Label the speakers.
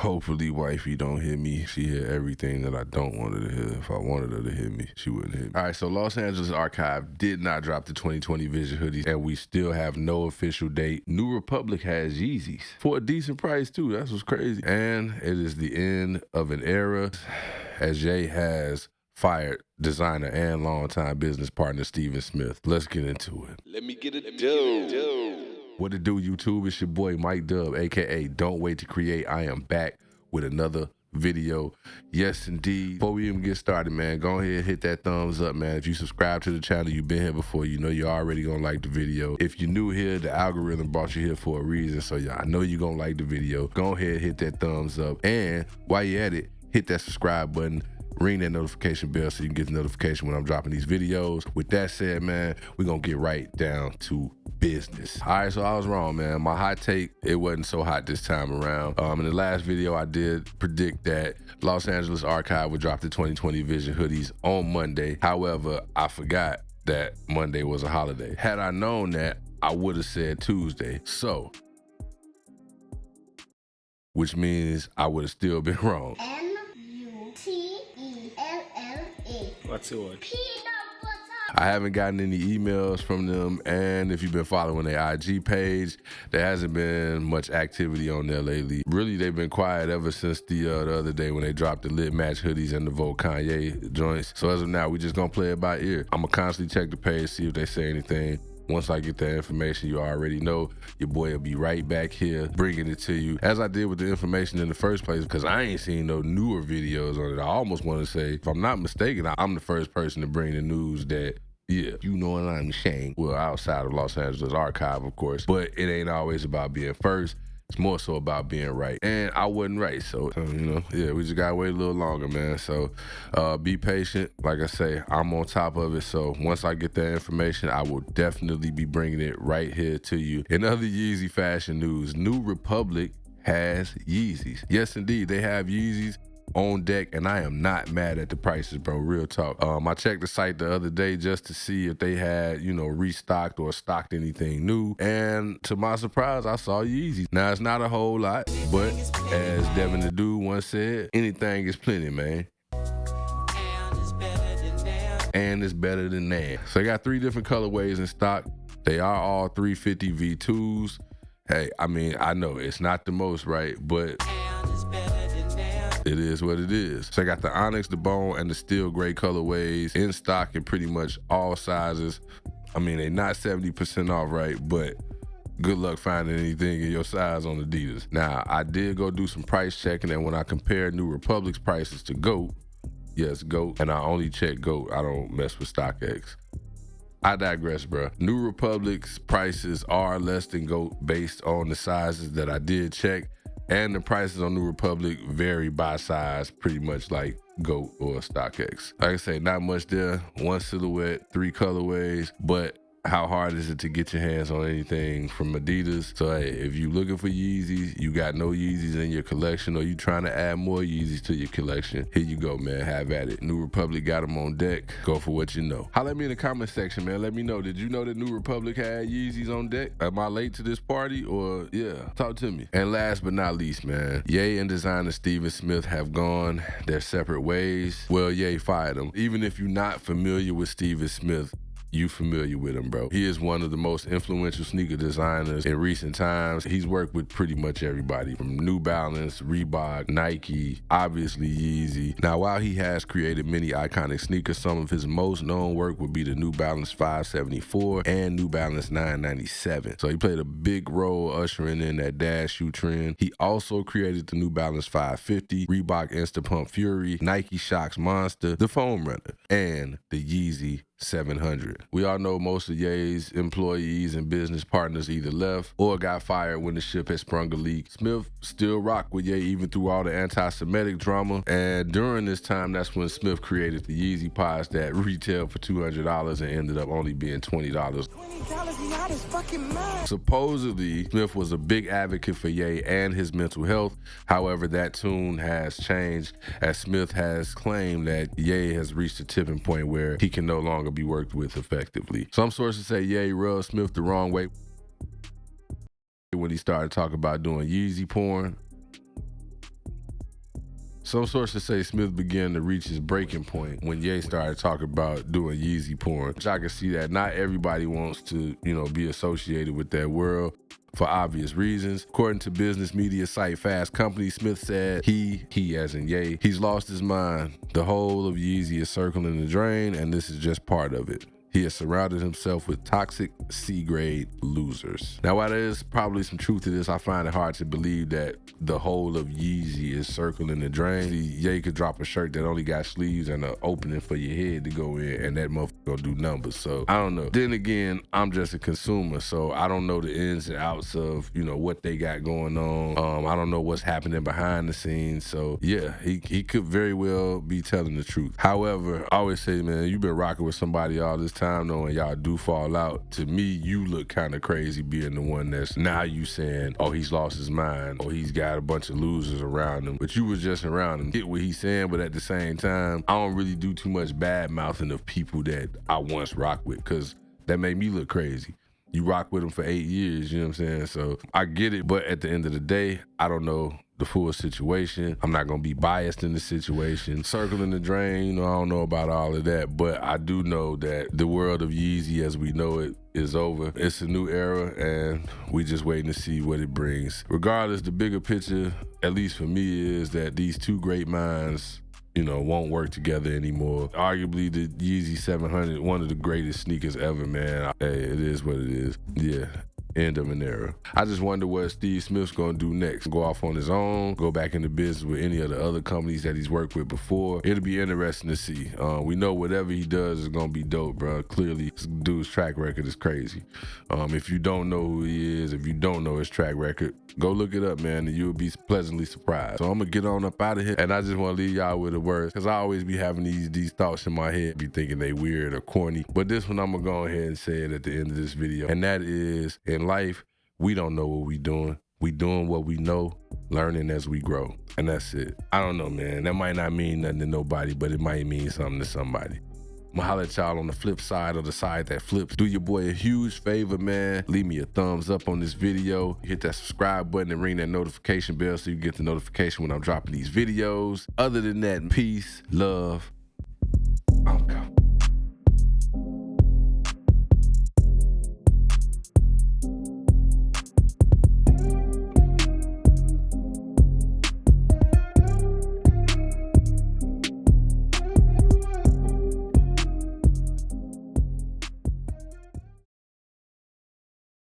Speaker 1: Hopefully wifey don't hit me. She hear everything that I don't want her to hear. If I wanted her to hit me, she wouldn't hit me. All right, so Los Angeles Archive did not drop the 2020 Vision Hoodies, and we still have no official date. New Republic has Yeezy'S for a decent price too. That's what's crazy. And it is the end of an era, as Ye has fired designer and longtime business partner Steven Smith. Let's get into it.
Speaker 2: Let me get it done.
Speaker 1: What it do, YouTube? It's your boy Mike Dub, aka Don't Wait to Create. I am back with another video. Yes, indeed. Before we even get started, man, go ahead and hit that thumbs up, man. If you subscribe to the channel, you've been here before, you know you're already gonna like the video. If you're new here, the algorithm brought you here for a reason, so yeah, I know you're gonna like the video. Go ahead and hit that thumbs up, and while you're at it, hit that subscribe button. Ring that notification bell so you can get the notification when I'm dropping these videos. With that said, man, we're gonna get right down to business. All right, so I was wrong, man. My hot take, it wasn't so hot this time around. In the last video, I did predict that Los Angeles Archive would drop the 2020 Vision Hoodies on Monday. However, I forgot that Monday was a holiday. Had I known that, I would have said Tuesday. So, which means I would have still been wrong.
Speaker 2: What's your word?
Speaker 1: I haven't gotten any emails from them, and if you've been following their IG page, there hasn't been much activity on there lately. Really, they've been quiet ever since the other day when they dropped the Lit Match hoodies and the Vote Kanye joints. So as of now, we just gonna play it by ear. I'm gonna constantly check the page, see if they say anything. Once I get that information, you already know your boy will be right back here bringing it to you, as I did with the information in the first place, because I ain't seen no newer videos on it. I almost want to say, if I'm not mistaken, I'm the first person to bring the news that, yeah, you know what I'm saying. Well, outside of Los Angeles Archive, of course, but it ain't always about being first. It's more so about being right. And I wasn't right, so, you know, yeah, we just gotta wait a little longer, man. So be patient. Like I say, I'm on top of it. So once I get that information, I will definitely be bringing it right here to you. In other Yeezy fashion news, New Republic has Yeezy'S. Yes, indeed, they have Yeezy'S on deck, and I am not mad at the prices, bro. Real talk. I checked the site the other day just to see if they had, you know, restocked or stocked anything new, and to my surprise, I saw Yeezy. Now, it's not a whole lot, but as Devin the Dude once said, anything is plenty, man. And it's better than that. So they got 3 different colorways in stock. They are all 350 V2s. Hey, I mean, I know it's not the most, right? But it is what it is. So I got the Onyx, the Bone, and the Steel Gray colorways in stock in pretty much all sizes. I mean, they not 70% off, right? But good luck finding anything in your size on Adidas. Now, I did go do some price checking, and when I compared New Republic's prices to GOAT, yes, GOAT, and I only check GOAT, I don't mess with StockX. I digress, bro. New Republic's prices are less than GOAT based on the sizes that I did check. And the prices on New Republic vary by size, pretty much like GOAT or StockX. Like I say, not much there. 1 silhouette, 3 colorways, but how hard is it to get your hands on anything from Adidas? So hey, if you looking for Yeezy's, you got no Yeezy's in your collection, or you trying to add more Yeezy's to your collection, here you go, man. Have at it. New Republic got them on deck. Go for what you know. Holla at me in the comment section, man. Let me know. Did you know that New Republic had Yeezy's on deck? Am I late to this party, or yeah? Talk to me. And last but not least, man, Ye and designer Steven Smith have gone their separate ways. Well, Ye fired him. Even if you're not familiar with Steven Smith, you familiar with him, bro. He is one of the most influential sneaker designers in recent times. He's worked with pretty much everybody from New Balance, Reebok, Nike, obviously Yeezy. Now, while he has created many iconic sneakers, some of his most known work would be the New Balance 574 and New Balance 997. So he played a big role ushering in that dash shoe trend. He also created the New Balance 550, Reebok Instapump Fury, Nike Shox Monster, the Foam Runner, and the Yeezy 700. We all know most of Ye's employees and business partners either left or got fired when the ship had sprung a leak. Smith still rocked with Ye even through all the anti-Semitic drama, and during this time, that's when Smith created the Yeezy Pods that retailed for $200 and ended up only being $20. Supposedly, Smith was a big advocate for Ye and his mental health. However, that tune has changed, as Smith has claimed that Ye has reached a tipping point where he can no longer be worked with effectively. Some sources say Ye rubbed Smith the wrong way when he started talking about doing Yeezy porn. Some sources say Smith began to reach his breaking point when Ye started talking about doing Yeezy porn, which I can see that not everybody wants to, be associated with that world for obvious reasons. According to business media site Fast Company, Smith said he as in Ye, he's lost his mind. The whole of Yeezy is circling the drain, and this is just part of it. He has surrounded himself with toxic C-grade losers. Now, while there is probably some truth to this, I find it hard to believe that the whole of Yeezy is circling the drain. See, Ye could drop a shirt that only got sleeves and an opening for your head to go in, and that motherfucker gonna do numbers. So, I don't know. Then again, I'm just a consumer, so I don't know the ins and outs of, what they got going on. I don't know what's happening behind the scenes. So, yeah, he could very well be telling the truth. However, I always say, man, you've been rocking with somebody all this time knowing y'all do fall out. To me, you look kind of crazy being the one that's now you saying, oh, he's lost his mind, or he's got a bunch of losers around him, but you was just around him. Get what he's saying, but at the same time, I don't really do too much bad mouthing of people that I once rocked with, because that made me look crazy. You rock with them for 8 years, you know what I'm saying? So I get it, but at the end of the day, I don't know the full situation. I'm not gonna be biased in the situation. Circling the drain, I don't know about all of that, but I do know that the world of Yeezy as we know it is over. It's a new era, and we just waiting to see what it brings. Regardless, the bigger picture, at least for me, is that these two great minds won't work together anymore. Arguably the Yeezy 700, one of the greatest sneakers ever, man. Hey, it is what it is. Yeah. End of an era. I just wonder what Steve Smith's gonna do next. Go off on his own, go back into business with any of the other companies that he's worked with before. It'll be interesting to see. We know whatever he does is gonna be dope, bro. Clearly, this dude's track record is crazy. If you don't know who he is, if you don't know his track record, go look it up, man, and you'll be pleasantly surprised. So I'm gonna get on up out of here, and I just wanna leave y'all with a word, because I always be having these thoughts in my head, be thinking they weird or corny, but this one I'm gonna go ahead and say it at the end of this video, and that is, in life, we don't know what we doing. We doing what we know, learning as we grow, and that's it. I don't know, man. That might not mean nothing to nobody, but it might mean something to somebody. I'm gonna holler at y'all on the flip side, or the side that flips. Do your boy a huge favor, man. Leave me a thumbs up on this video. Hit that subscribe button and ring that notification bell so you get the notification when I'm dropping these videos. Other than that, peace, love. I'm out.